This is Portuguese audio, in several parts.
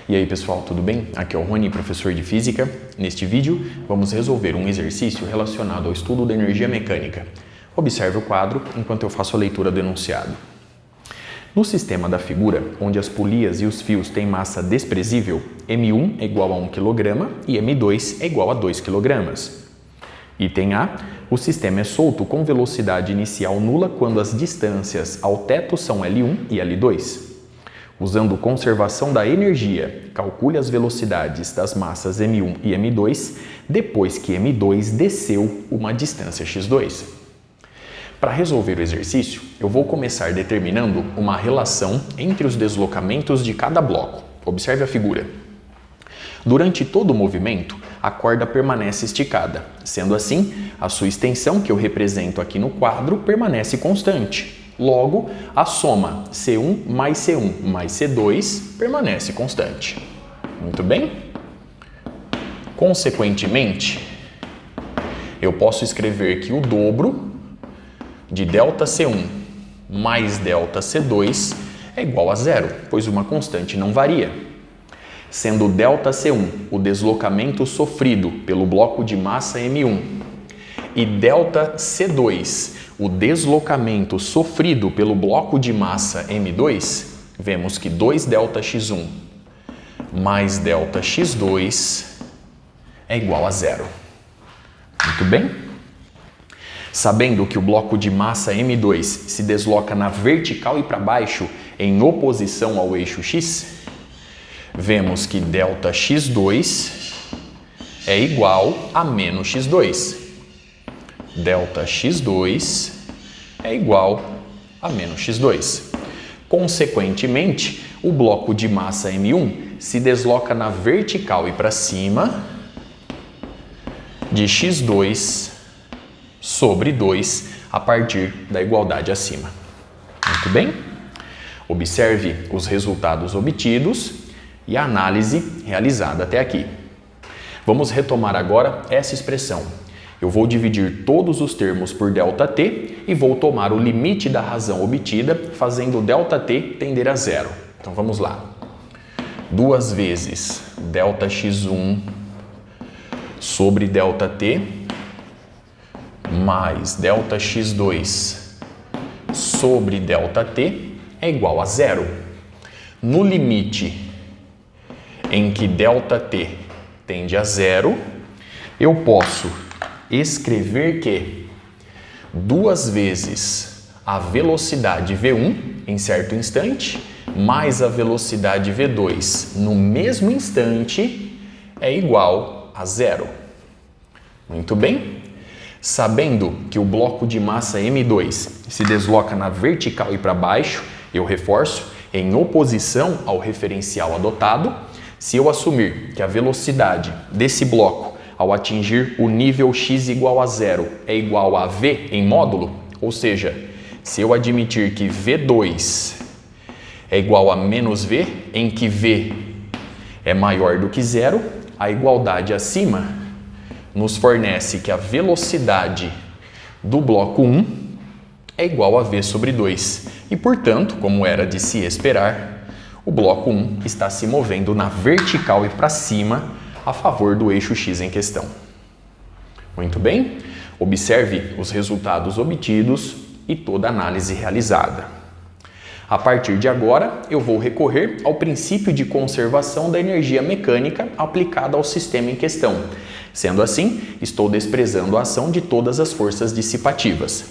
E aí pessoal, tudo bem? Aqui é o Rony, professor de Física. Neste vídeo, vamos resolver um exercício relacionado ao estudo da energia mecânica. Observe o quadro enquanto eu faço a leitura do enunciado. No sistema da figura, onde as polias e os fios têm massa desprezível, M1 é igual a 1 kg e M2 é igual a 2 kg. Item A. O sistema é solto com velocidade inicial nula quando as distâncias ao teto são L1 e L2. Usando conservação da energia, calcule as velocidades das massas M1 e M2 depois que M2 desceu uma distância x2. Para resolver o exercício, eu vou começar determinando uma relação entre os deslocamentos de cada bloco. Observe a figura. Durante todo o movimento, a corda permanece esticada. Sendo assim, a sua extensão, que eu represento aqui no quadro, permanece constante. Logo, a soma C1 mais C1 mais C2 permanece constante. Muito bem? Consequentemente, eu posso escrever que o dobro de ΔC1 mais ΔC2 é igual a zero, pois uma constante não varia. Sendo ΔC1 o deslocamento sofrido pelo bloco de massa M1 e ΔC2 o deslocamento sofrido pelo bloco de massa M2, vemos que 2ΔX1 mais ΔX2 é igual a zero. Muito bem? Sabendo que o bloco de massa M2 se desloca na vertical e para baixo em oposição ao eixo X, vemos que ΔX2 é igual a menos x2. ΔX2 é igual a menos x2. Consequentemente, o bloco de massa M1 se desloca na vertical e para cima de x2 sobre 2 a partir da igualdade acima. Muito bem? Observe os resultados obtidos e a análise realizada até aqui. Vamos retomar agora essa expressão. Eu vou dividir todos os termos por ΔT e vou tomar o limite da razão obtida, fazendo ΔT tender a zero. Então vamos lá. 2 vezes ΔX1 sobre ΔT mais ΔX2 sobre ΔT é igual a zero. No limite em que ΔT tende a zero, eu posso escrever que 2 vezes a velocidade V1 em certo instante mais a velocidade V2 no mesmo instante é igual a zero. Muito bem? Sabendo que o bloco de massa M2 se desloca na vertical e para baixo, eu reforço, em oposição ao referencial adotado. Se eu assumir que a velocidade desse bloco ao atingir o nível x igual a zero é igual a v em módulo, ou seja, se eu admitir que v2 é igual a menos v, em que v é maior do que zero, a igualdade acima nos fornece que a velocidade do bloco 1 é igual a v sobre 2. E, portanto, como era de se esperar, o bloco 1 está se movendo na vertical e para cima a favor do eixo x em questão. Muito bem? Observe os resultados obtidos e toda a análise realizada. A partir de agora, eu vou recorrer ao princípio de conservação da energia mecânica aplicada ao sistema em questão. Sendo assim, estou desprezando a ação de todas as forças dissipativas.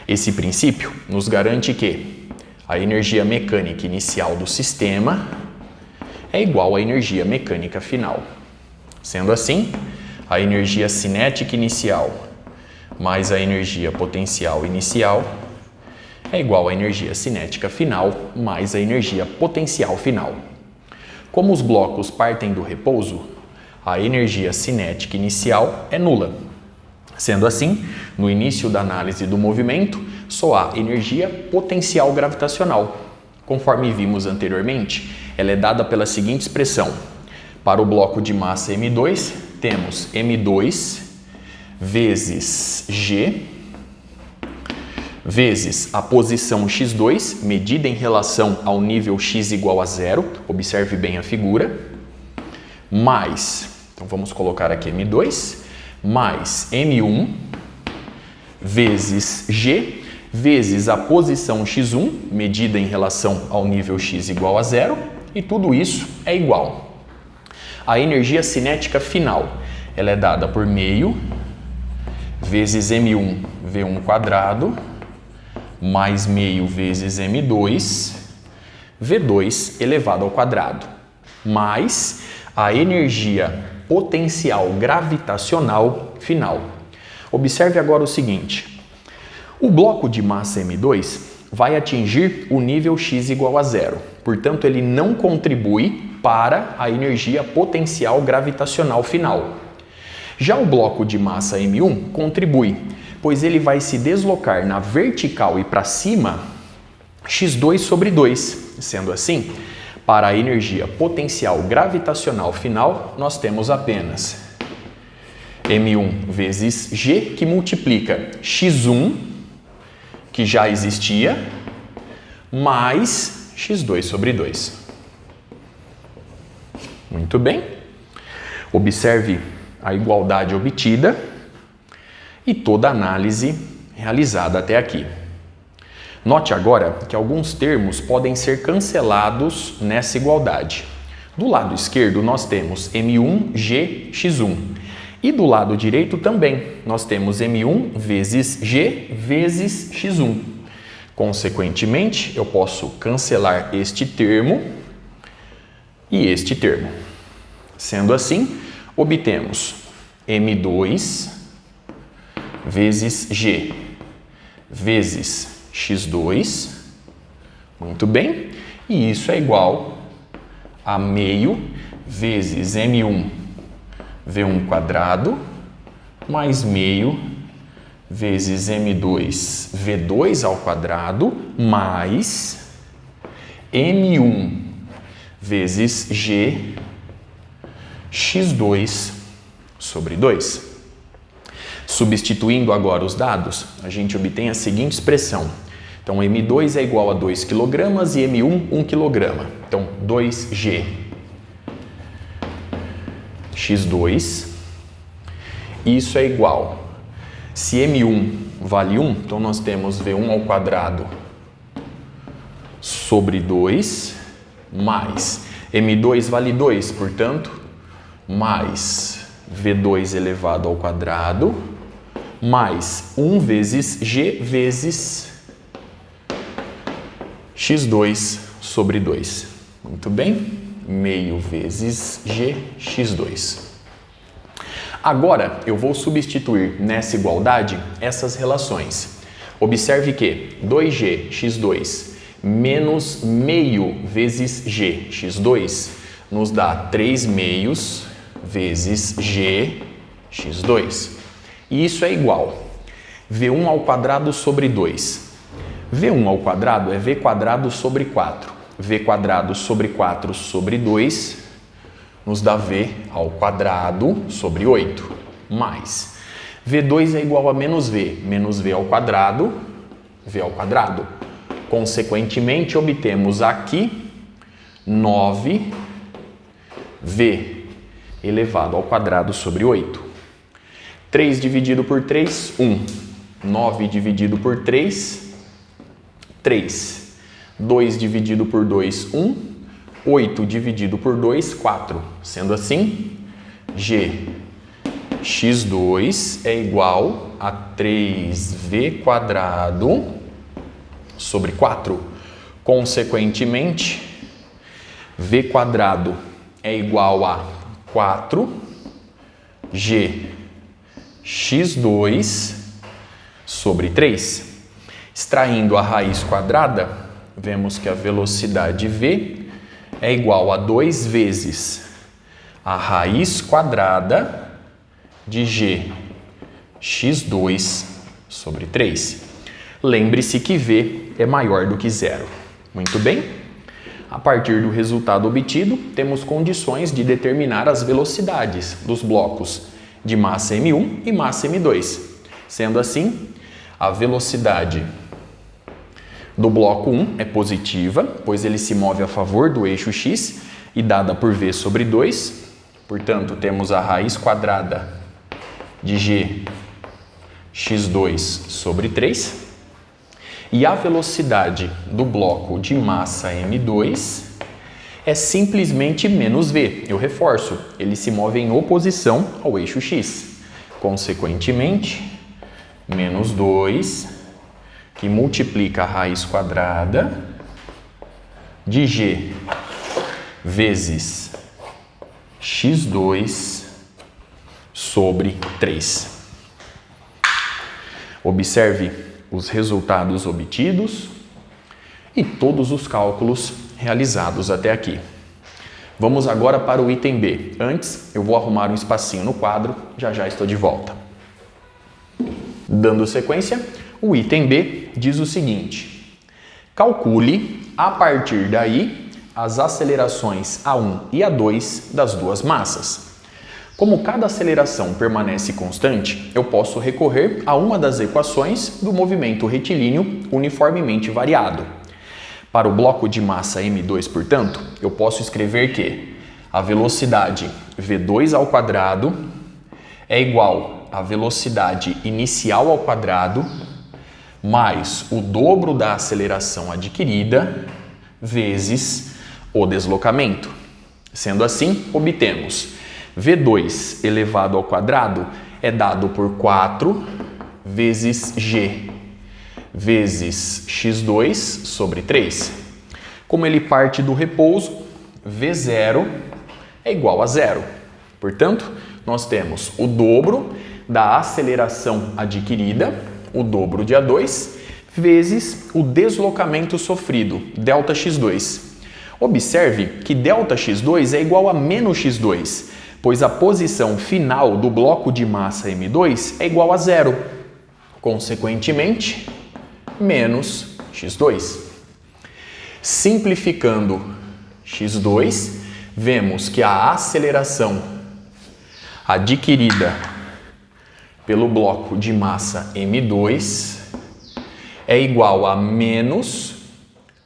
Esse princípio nos garante que a energia mecânica inicial do sistema é igual à energia mecânica final. Sendo assim, a energia cinética inicial mais a energia potencial inicial é igual à energia cinética final mais a energia potencial final. Como os blocos partem do repouso, a energia cinética inicial é nula. Sendo assim, no início da análise do movimento, só há energia potencial gravitacional. Conforme vimos anteriormente, ela é dada pela seguinte expressão. Para o bloco de massa M2, temos M2 vezes G vezes a posição x2, medida em relação ao nível x igual a 0, observe bem a figura, mais, então vamos colocar aqui m2, mais m1, vezes g, vezes a posição x1, medida em relação ao nível x igual a 0, e tudo isso é igual. A energia cinética final, ela é dada por meio, vezes m1 v1 quadrado, mais meio vezes m2, v2 elevado ao quadrado, mais a energia potencial gravitacional final. Observe agora o seguinte, o bloco de massa m2 vai atingir o nível x igual a 0, portanto ele não contribui para a energia potencial gravitacional final. Já o bloco de massa m1 contribui, pois ele vai se deslocar na vertical e para cima x2 sobre 2. Sendo assim, para a energia potencial gravitacional final, nós temos apenas m1 vezes g, que multiplica x1, que já existia, mais x2 sobre 2. Muito bem. Observe a igualdade obtida e toda a análise realizada até aqui. Note agora que alguns termos podem ser cancelados nessa igualdade. Do lado esquerdo nós temos m1g x1 e do lado direito também nós temos m1 vezes g vezes x1. Consequentemente, eu posso cancelar este termo e este termo. Sendo assim, obtemos m2 vezes g vezes x2, muito bem, e isso é igual a meio vezes m1 v1 quadrado mais meio vezes m2 v2 ao quadrado mais m1 vezes g x2 sobre 2. Substituindo agora os dados, a gente obtém a seguinte expressão. Então, m2 é igual a 2 kg e m1, 1 kg. Então, 2g x2, isso é igual. Se m1 vale 1, então nós temos v1 ao quadrado sobre 2, mais m2 vale 2, portanto, mais v2 elevado ao quadrado, mais 1 vezes g vezes x2 sobre 2. Muito bem? Meio vezes g x2. Agora, eu vou substituir nessa igualdade essas relações. Observe que 2g x2 menos meio vezes g x2 nos dá 3 meios vezes g x2. E isso é igual v1 ao quadrado sobre 2. v1 ao quadrado é v quadrado sobre 4. v quadrado sobre 4 sobre 2 nos dá v ao quadrado sobre 8. Mais v2 é igual a menos v ao quadrado, v ao quadrado. Consequentemente, obtemos aqui 9v elevado ao quadrado sobre 8. 3 dividido por 3, 1. 9 dividido por 3, 3. 2 dividido por 2, 1. 8 dividido por 2, 4. Sendo assim, g x2 é igual a 3v quadrado sobre 4. Consequentemente, v quadrado é igual a 4g x2 sobre 3. Extraindo a raiz quadrada, vemos que a velocidade v é igual a 2 vezes a raiz quadrada de g x2 sobre 3. Lembre-se que v é maior do que 0. Muito bem? A partir do resultado obtido, temos condições de determinar as velocidades dos blocos de massa m1 e massa m2. Sendo assim, a velocidade do bloco 1 é positiva, pois ele se move a favor do eixo x e dada por v sobre 2. Portanto, temos a raiz quadrada de g x2 sobre 3. E a velocidade do bloco de massa m2 é simplesmente menos v. Eu reforço, ele se move em oposição ao eixo x. Consequentemente, menos 2, que multiplica a raiz quadrada de g vezes x2 sobre 3. Observe os resultados obtidos e todos os cálculos realizados até aqui. Vamos agora para o item B. Antes, eu vou arrumar um espacinho no quadro, já já estou de volta. Dando sequência, o item B diz o seguinte: calcule, a partir daí, as acelerações A1 e A2 das duas massas. Como cada aceleração permanece constante, eu posso recorrer a uma das equações do movimento retilíneo uniformemente variado. Para o bloco de massa m2, portanto, eu posso escrever que a velocidade v2 ao quadrado é igual à velocidade inicial ao quadrado mais o dobro da aceleração adquirida vezes o deslocamento. Sendo assim, obtemos v2 elevado ao quadrado é dado por 4 vezes g vezes x2 sobre 3. Como ele parte do repouso, v0 é igual a 0. Portanto, nós temos o dobro da aceleração adquirida, o dobro de A2, vezes o deslocamento sofrido, ΔX2. Observe que ΔX2 é igual a menos x2, pois a posição final do bloco de massa m2 é igual a 0. Consequentemente, menos x2. Simplificando x2, vemos que a aceleração adquirida pelo bloco de massa m2 é igual a menos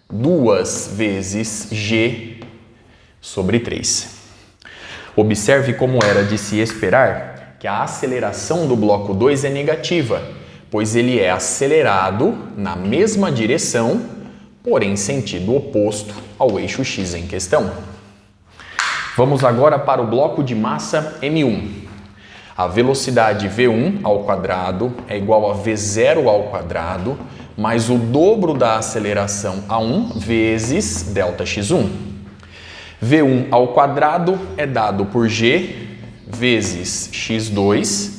2 vezes g sobre 3. Observe como era de se esperar que a aceleração do bloco 2 é negativa, pois ele é acelerado na mesma direção, porém sentido oposto ao eixo x em questão. Vamos agora para o bloco de massa m1. A velocidade v1 ao quadrado é igual a v0 ao quadrado mais o dobro da aceleração a1 vezes ΔX1. v1 ao quadrado é dado por g vezes x2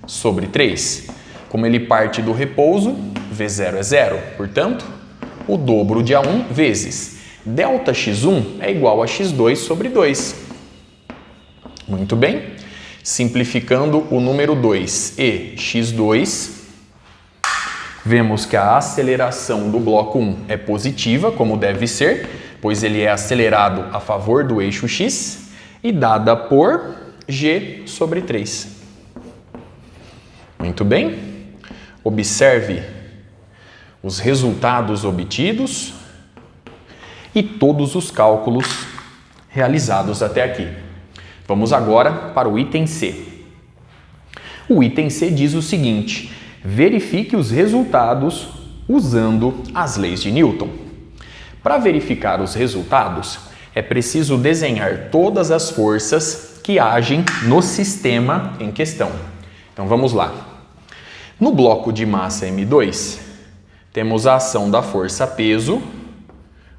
sobre 3. Como ele parte do repouso, v0 é 0. Portanto, o dobro de A1 vezes ΔX1 é igual a x2 sobre 2. Muito bem. Simplificando o número 2 e x2, vemos que a aceleração do bloco 1 é positiva, como deve ser, pois ele é acelerado a favor do eixo x e dada por g sobre 3. Muito bem. Observe os resultados obtidos e todos os cálculos realizados até aqui. Vamos agora para o item C. O item C diz o seguinte: verifique os resultados usando as leis de Newton. Para verificar os resultados, é preciso desenhar todas as forças que agem no sistema em questão. Então vamos lá. No bloco de massa M2, temos a ação da força peso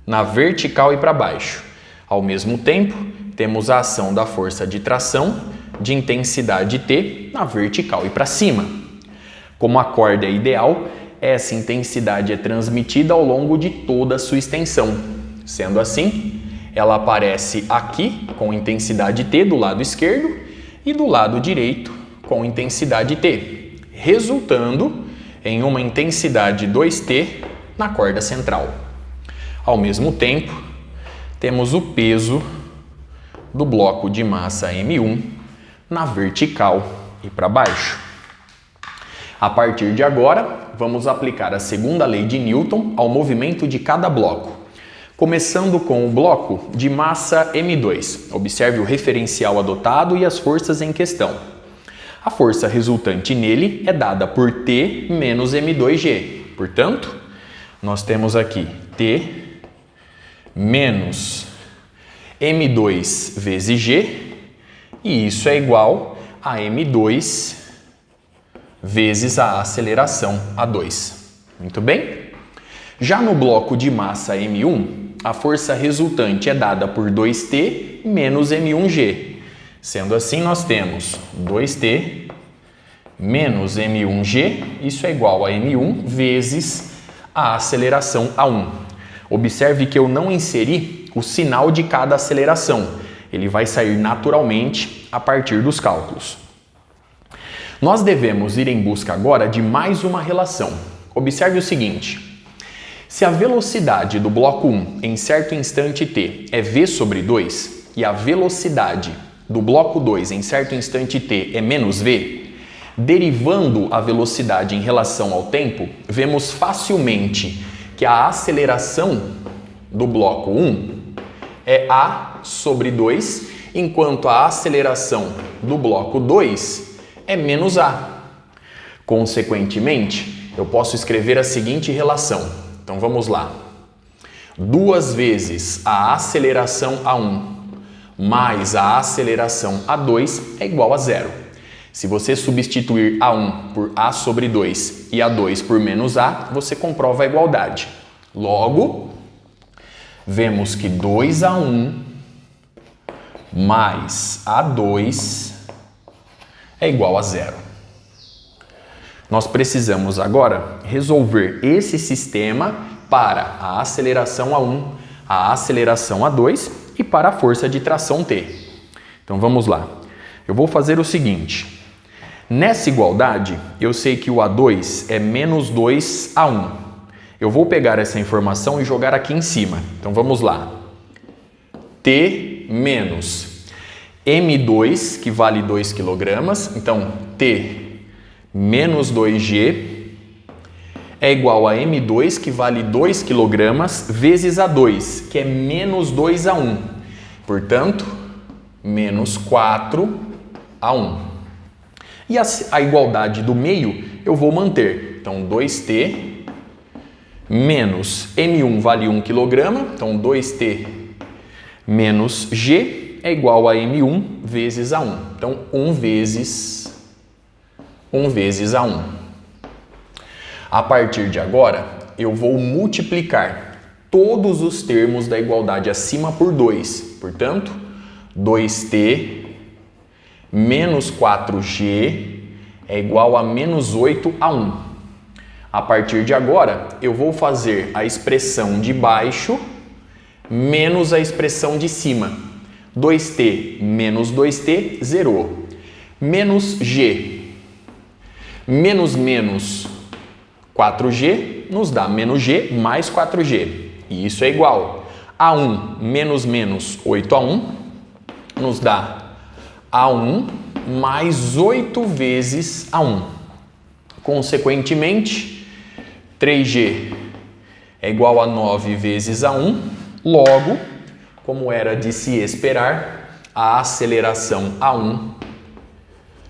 na vertical e para baixo. Ao mesmo tempo, temos a ação da força de tração de intensidade T na vertical e para cima. Como a corda é ideal, essa intensidade é transmitida ao longo de toda a sua extensão. Sendo assim, ela aparece aqui com intensidade T do lado esquerdo e do lado direito com intensidade T, resultando em uma intensidade 2T na corda central. Ao mesmo tempo, temos o peso do bloco de massa M1 na vertical e para baixo. A partir de agora, vamos aplicar a segunda lei de Newton ao movimento de cada bloco. Começando com o bloco de massa M2. Observe o referencial adotado e as forças em questão. A força resultante nele é dada por T menos M2G. Portanto, nós temos aqui T menos M2 vezes G, e isso é igual a M2 vezes a aceleração A2. Muito bem? Já no bloco de massa M1, a força resultante é dada por 2T menos M1G. Sendo assim, nós temos 2T menos M1G, isso é igual a M1 vezes a aceleração A1. Observe que eu não inseri o sinal de cada aceleração. Ele vai sair naturalmente a partir dos cálculos. Nós devemos ir em busca agora de mais uma relação. Observe o seguinte: se a velocidade do bloco 1 em certo instante t é v sobre 2 e a velocidade do bloco 2 em certo instante t é menos v, derivando a velocidade em relação ao tempo, vemos facilmente que a aceleração do bloco 1 é a sobre 2, enquanto a aceleração do bloco 2 é menos a. Consequentemente, eu posso escrever a seguinte relação. Então vamos lá. 2 vezes a aceleração A1 mais a aceleração A2 é igual a zero. Se você substituir A1 por A sobre 2 e A2 por menos A, você comprova a igualdade. Logo, vemos que 2A1 mais A2 é igual a zero. Nós precisamos agora resolver esse sistema para a aceleração A1, a aceleração A2 e para a força de tração T. Então vamos lá. Eu vou fazer o seguinte. Nessa igualdade, eu sei que o A2 é menos 2A1. Eu vou pegar essa informação e jogar aqui em cima. Então vamos lá. T menos M2, que vale 2 kg. Então, T menos 2G é igual a M2, que vale 2 kg, vezes A2, que é menos 2A1. Portanto, menos 4A1. E a igualdade do meio eu vou manter. Então, 2T menos M1 vale 1 kg. Então, 2T menos G é igual a M1 vezes A1. Então, 1 vezes A1. A partir de agora, eu vou multiplicar todos os termos da igualdade acima por 2. Portanto, 2T menos 4G é igual a menos 8A1. A partir de agora, eu vou fazer a expressão de baixo menos a expressão de cima. 2T menos 2T, zerou. Menos G. Menos 4G nos dá menos G mais 4G. E isso é igual a 1 menos 8A1 nos dá A1 mais 8 vezes A1. Consequentemente, 3G é igual a 9 vezes A1. Logo, como era de se esperar, a aceleração A1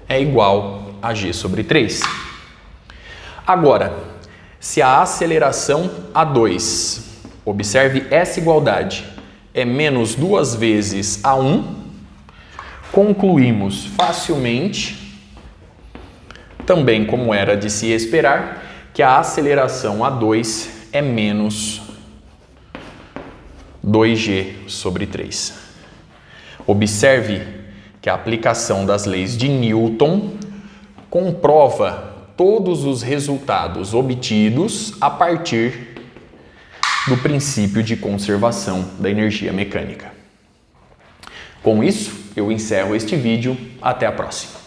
é igual a G sobre 3. Agora, se a aceleração A2, observe essa igualdade, é menos 2 vezes A1, concluímos facilmente, também como era de se esperar, que a aceleração A2 é menos 2G sobre 3. Observe que a aplicação das leis de Newton comprova todos os resultados obtidos a partir do princípio de conservação da energia mecânica. Com isso, eu encerro este vídeo. Até a próxima.